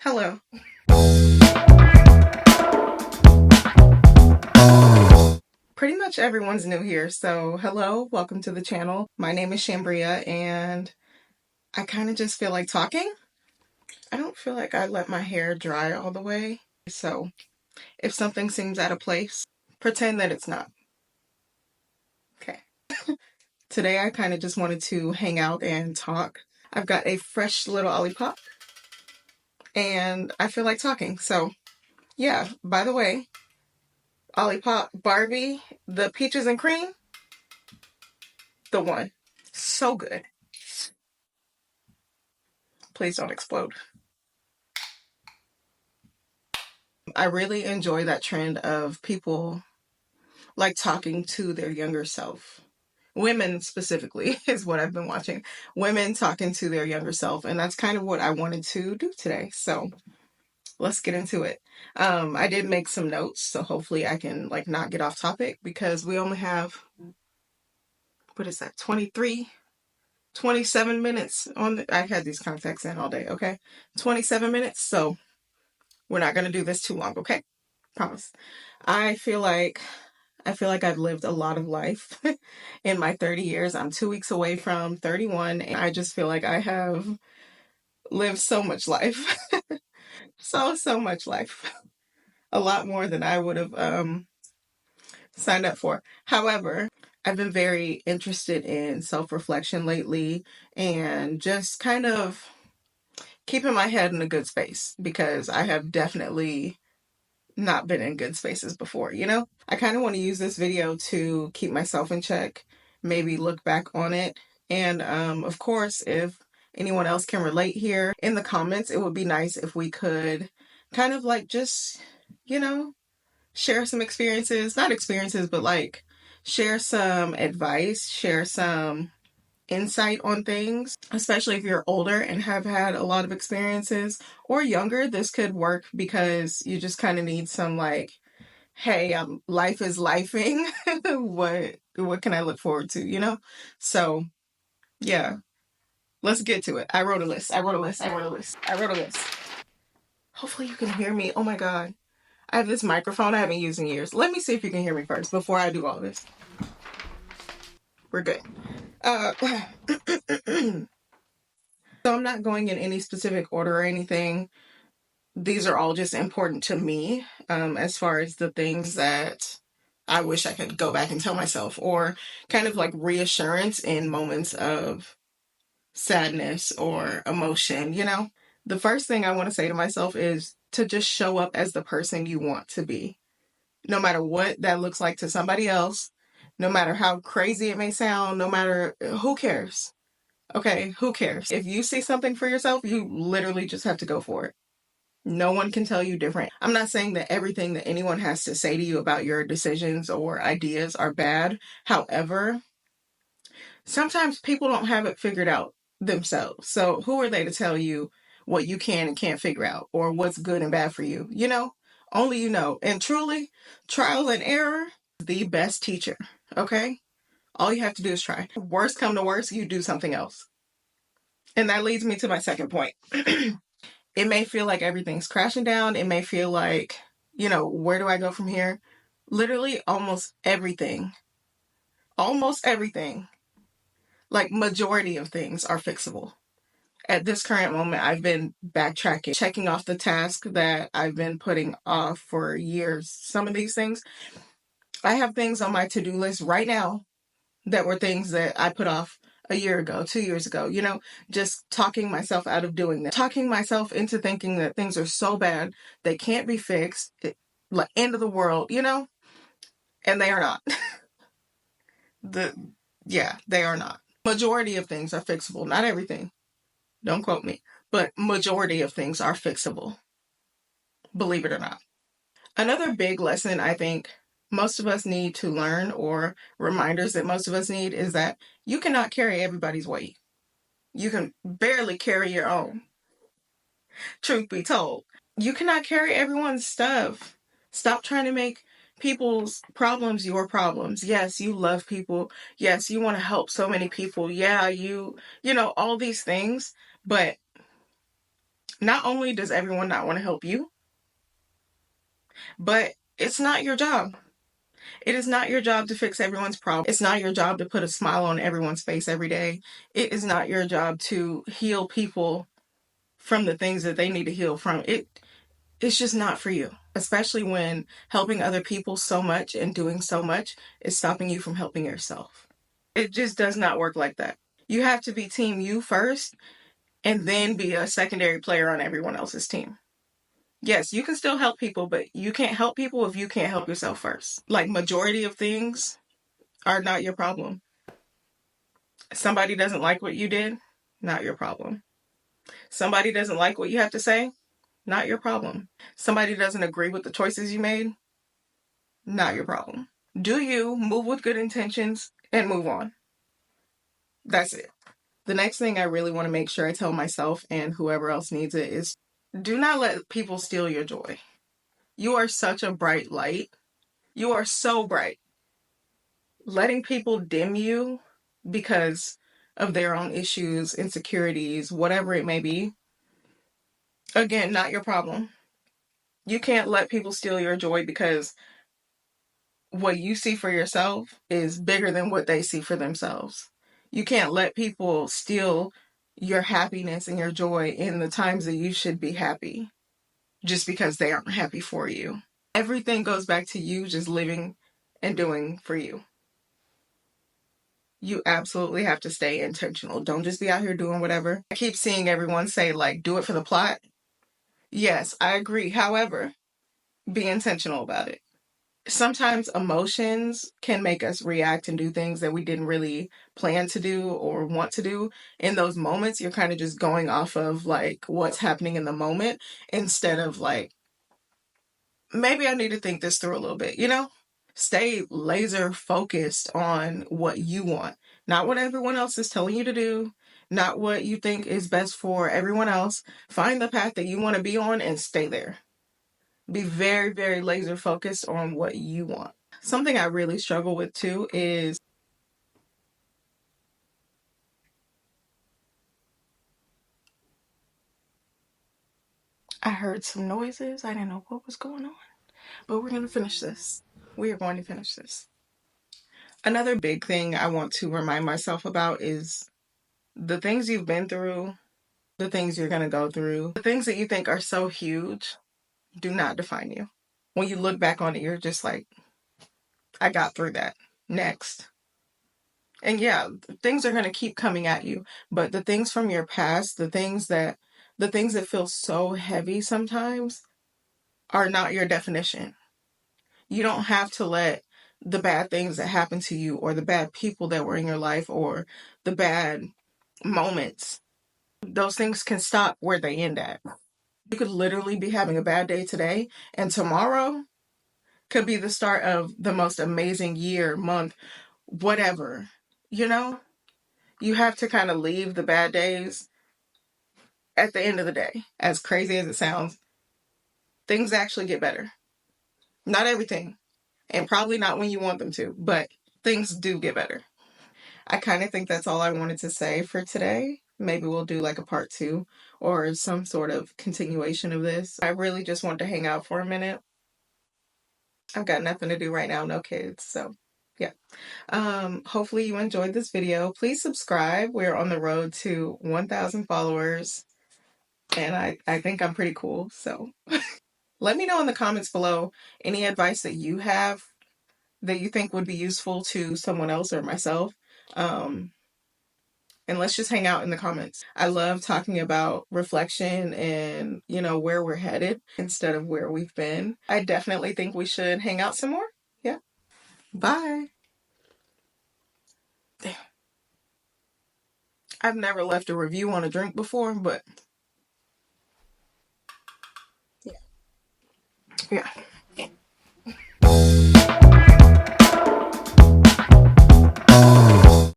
Hello. Pretty much everyone's new here, so hello, welcome to the channel. My name is Shambria, and I kind of just feel like talking. I don't feel like I let my hair dry all the way, so if something seems out of place, pretend that it's not. Okay. Today I kind of just wanted to hang out and talk. I've got a fresh little Olipop, and I feel like talking, so yeah. By the way, Olipop Barbie, the peaches and cream, the one. So good. Please don't explode. I really enjoy that trend of people like talking to their younger self. Women specifically is what I've been watching. Women talking to their younger self. And that's kind of what I wanted to do today. So let's get into it. I did make some notes, so hopefully I can like not get off topic because we only have, what is that, 27 minutes on I've had these contacts in all day, okay? 27 minutes, so we're not going to do this too long, okay? Promise. I feel like I feel like I've lived a lot of life in my 30 years. I'm 2 weeks away from 31, and I just feel like I have lived so much life. So much life. A lot more than I would have signed up for. However, I've been very interested in self-reflection lately and just kind of keeping my head in a good space because I have definitely not been in good spaces before, you know? I kind of want to use this video to keep myself in check, maybe look back on it. And of course, if anyone else can relate here in the comments, it would be nice if we could kind of like just, you know, share some experiences, not experiences, but like share some advice, share some insight on things, especially if you're older and have had a lot of experiences, or younger. This could work because you just kind of need some like, hey, life is lifing. What can I look forward to, you know? So yeah, let's get to it. I wrote a list. I wrote a list. Hopefully you can hear me. Oh my God. I have this microphone I haven't used in years. Let me see if you can hear me first before I do all this. We're good. Uh, so I'm not going in any specific order or anything. These are all just important to me, as far as the things that I wish I could go back and tell myself, or kind of like reassurance in moments of sadness or emotion, you know? The first thing I want to say to myself is to just show up as the person you want to be, no matter what that looks like to somebody else, no matter how crazy it may sound, no matter who cares. Okay, who cares? If you see something for yourself, you literally just have to go for it. No one can tell you different. I'm not saying that everything that anyone has to say to you about your decisions or ideas are bad. However, sometimes people don't have it figured out themselves. So who are they to tell you what you can and can't figure out or what's good and bad for you? You know, only you know. And truly, trial and error is the best teacher. Okay? All you have to do is try. Worst come to worst, you do something else. And that leads me to my second point. It may feel like everything's crashing down. It may feel like, you know, where do I go from here? Literally almost everything, like majority of things are fixable. At this current moment, I've been backtracking, checking off the task that I've been putting off for years. Some of these things, I have things on my to-do list right now that were things that I put off a year ago, 2 years ago, you know, just talking myself out of doing that, talking myself into thinking that things are so bad, they can't be fixed, like end of the world, you know, and they are not. the Yeah, they are not. Majority of things are fixable, not everything. Don't quote me, but majority of things are fixable, believe it or not. Another big lesson I think most of us need to learn, or reminders that most of us need, is that you cannot carry everybody's weight. You can barely carry your own, truth be told. You cannot carry everyone's stuff. Stop trying to make people's problems your problems. Yes, you love people. Yes, you want to help so many people. Yeah, you know, all these things. But Not only does everyone not want to help you, but it's not your job. It is not your job to fix everyone's problem. It's not your job to put a smile on everyone's face every day. It is not your job to heal people from the things that they need to heal from. It's just not for you, especially when helping other people so much and doing so much is stopping you from helping yourself. It just does not work like that. You have to be team you first and then be a secondary player on everyone else's team. Yes, you can still help people, but you can't help people if you can't help yourself first. Like, majority of things are not your problem. Somebody doesn't like what you did, not your problem. Somebody doesn't like what you have to say, not your problem. Somebody doesn't agree with the choices you made, not your problem. Do you move with good intentions and move on? That's it. The next thing I really want to make sure I tell myself and whoever else needs it is, do not let people steal your joy. You are such a bright light. You are so bright. Letting people dim you because of their own issues, insecurities, whatever it may be, again, not your problem. You can't let people steal your joy because what you see for yourself is bigger than what they see for themselves. You can't let people steal your happiness and your joy in the times that you should be happy just because they aren't happy for you. Everything goes back to you just living and doing for you. You absolutely have to stay intentional. Don't just be out here doing whatever. I keep seeing everyone say, like, do it for the plot. Yes, I agree. However, be intentional about it. Sometimes emotions can make us react and do things that we didn't really plan to do or want to do. In those moments, you're kind of just going off of like what's happening in the moment instead of like, maybe I need to think this through a little bit, you know? Stay laser focused on what you want, not what everyone else is telling you to do, not what you think is best for everyone else. Find the path that you want to be on and stay there. Be very, very laser focused on what you want. Something I really struggle with too is I heard some noises. I didn't know what was going on, but we're going to finish this. We are going to finish this. Another big thing I want to remind myself about is the things you've been through, the things you're going to go through, the things that you think are so huge do not define you. When you look back on it, you're just like, I got through that. Next. And yeah, things are going to keep coming at you, but the things from your past, the things that feel so heavy sometimes are not your definition. You don't have to let the bad things that happen to you or the bad people that were in your life or the bad moments, those things can stop where they end at. You could literally be having a bad day today, and tomorrow could be the start of the most amazing year, month, whatever. You know, you have to kind of leave the bad days at the end of the day. As crazy as it sounds, things actually get better. Not everything, and probably not when you want them to, but things do get better. I kind of think that's all I wanted to say for today. Maybe we'll do like a part two or some sort of continuation of this. I really just want to hang out for a minute. I've got nothing to do right now, no kids, so yeah. Hopefully you enjoyed this video. Please subscribe. We're on the road to 1,000 followers, and I think I'm pretty cool, so let me know in the comments below any advice that you have that you think would be useful to someone else or myself. And let's just hang out in the comments. I love talking about reflection and, where we're headed instead of where we've been. I definitely think we should hang out some more. Yeah. Bye. Damn. I've never left a review on a drink before, but yeah.